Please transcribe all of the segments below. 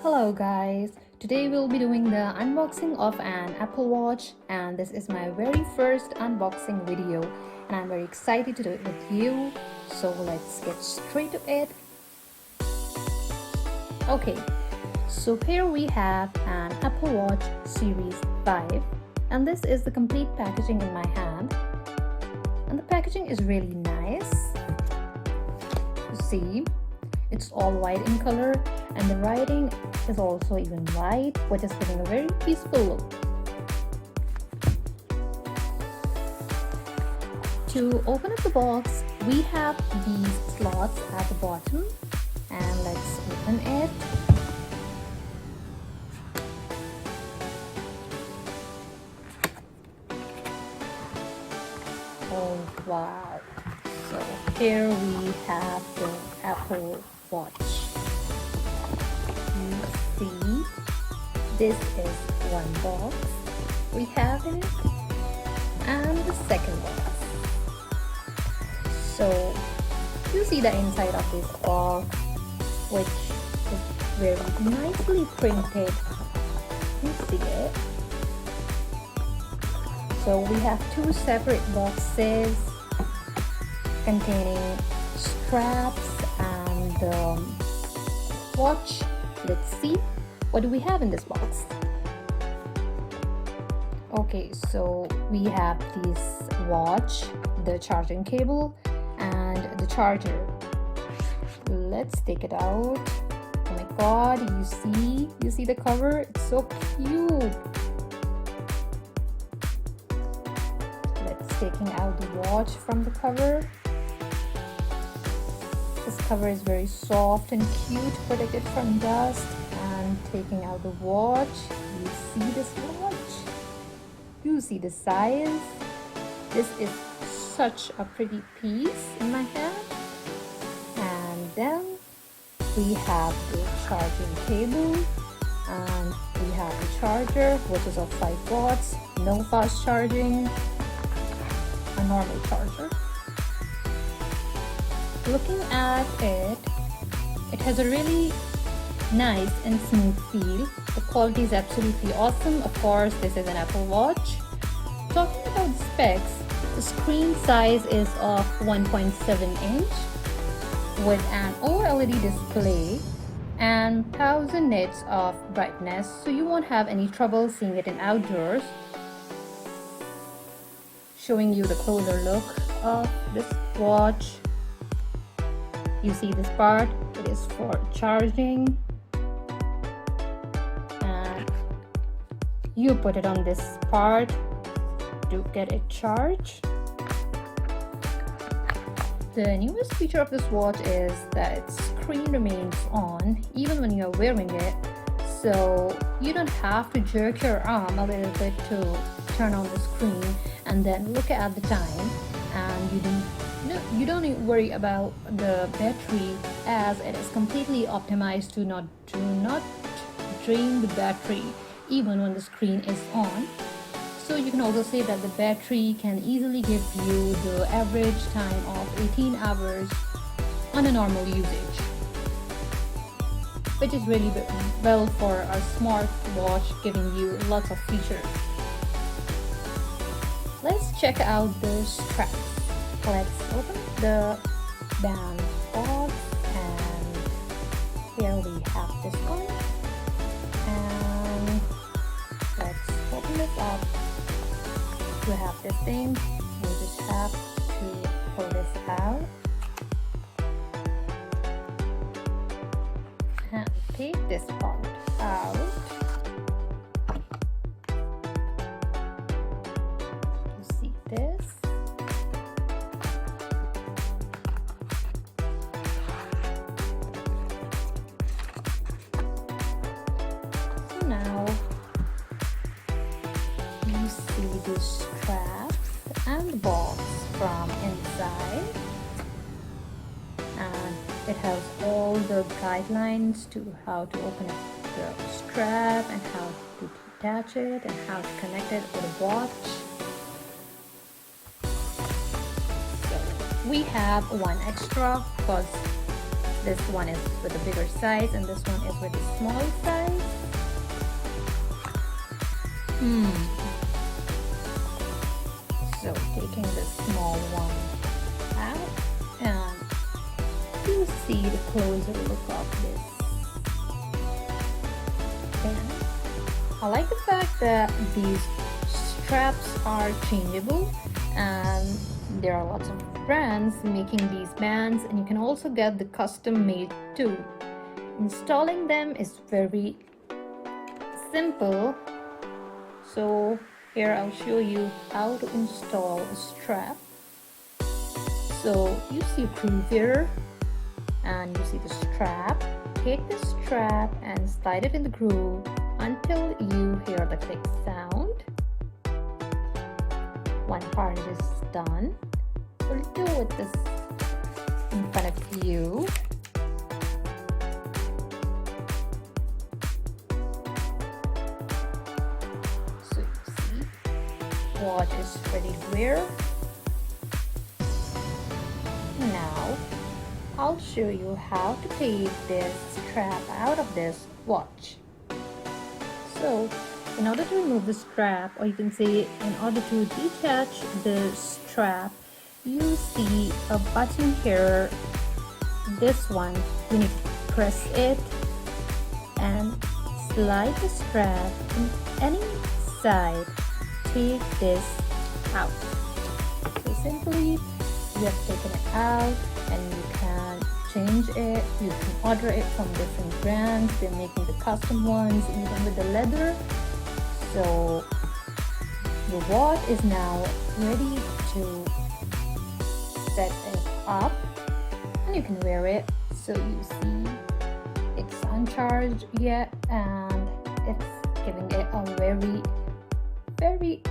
Hello guys, today we'll be doing the unboxing of an Apple Watch, and this is my very first unboxing video and I'm very excited to do it with you. So let's get straight to it. Okay, so here we have an Apple Watch Series 5 and this is the complete packaging in my hand, and the packaging is really nice. You see, it's all white in color and the writing is also even white, which is giving a very peaceful look. To open up the box, we have these slots at the bottom, and let's open it. Oh wow, so here we have the Apple Watch. You see, this is one box we have in it and the second box. So you see the inside of this box, which is very nicely printed. You see it. So we have two separate boxes containing straps and the watch. Let's see, what do we have in this box? Okay, so we have this watch, the charging cable and the charger. Let's take it out. Oh my god, you see the cover? It's so cute. Let's taking out the watch from the cover. This cover is very soft and cute, protected from dust. And taking out the watch, you see this watch? You see the size? This is such a pretty piece in my hand. And then we have the charging cable and we have the charger, which is of 5 watts, no fast charging, a normal charger. Looking at it, it has a really nice and smooth feel. The quality is absolutely awesome. Of course, this is an Apple Watch. Talking about the specs, the screen size is of 1.7 inch with an OLED display and 1000 nits of brightness, so you won't have any trouble seeing it in outdoors. Showing you the closer look of this watch. You see this part, it is for charging, and you put it on this part to get it charged. The newest feature of this watch is that its screen remains on even when you're wearing it, so you don't have to jerk your arm a little bit to turn on the screen and then look at the time, and you don't need to worry about the battery, as it is completely optimized to not drain the battery even when the screen is on. So you can also say that the battery can easily give you the average time of 18 hours on a normal usage, which is really well for a smart watch, giving you lots of features. Let's check out the straps. Let's open the band box, and here we have this one, and let's open this up. You have this thing, you just have to pull this out and take this part out. You see this? Now you see the straps and the box from inside, and it has all the guidelines to how to open up the strap and how to detach it and how to connect it with a watch. So we have one extra because This one is with a bigger size and this one is with a small size. So taking the small one out, and you see the closer look of this pen. I like the fact that these straps are changeable, and there are lots of brands making these bands, and you can also get the custom made too. Installing them is very simple. So here I'll show you how to install a strap. So you see a groove here and you see the strap. Take the strap and slide it in the groove until you hear the click sound. One part is done. We'll do with this in front of you. So you see, watch is ready to wear. Now I'll show you how to take this strap out of this watch. So in order to remove the strap, or you can say in order to detach the strap, you see a button here. This one, you need to press it and slide the strap in any side. Take this out. So simply you have taken it out, and you can change it. You can order it from different brands. They're making the custom ones even with the leather. So your watch is now ready to set it up, and you can wear it. So you see it's uncharged yet, and it's giving it a very, very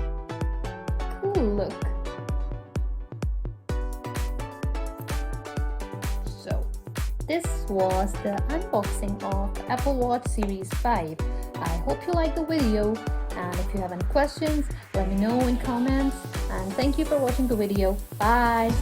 cool look. So this was the unboxing of the Apple Watch Series 5. I hope you liked the video, and if you have any questions, let me know in comments, and thank you for watching the video. Bye.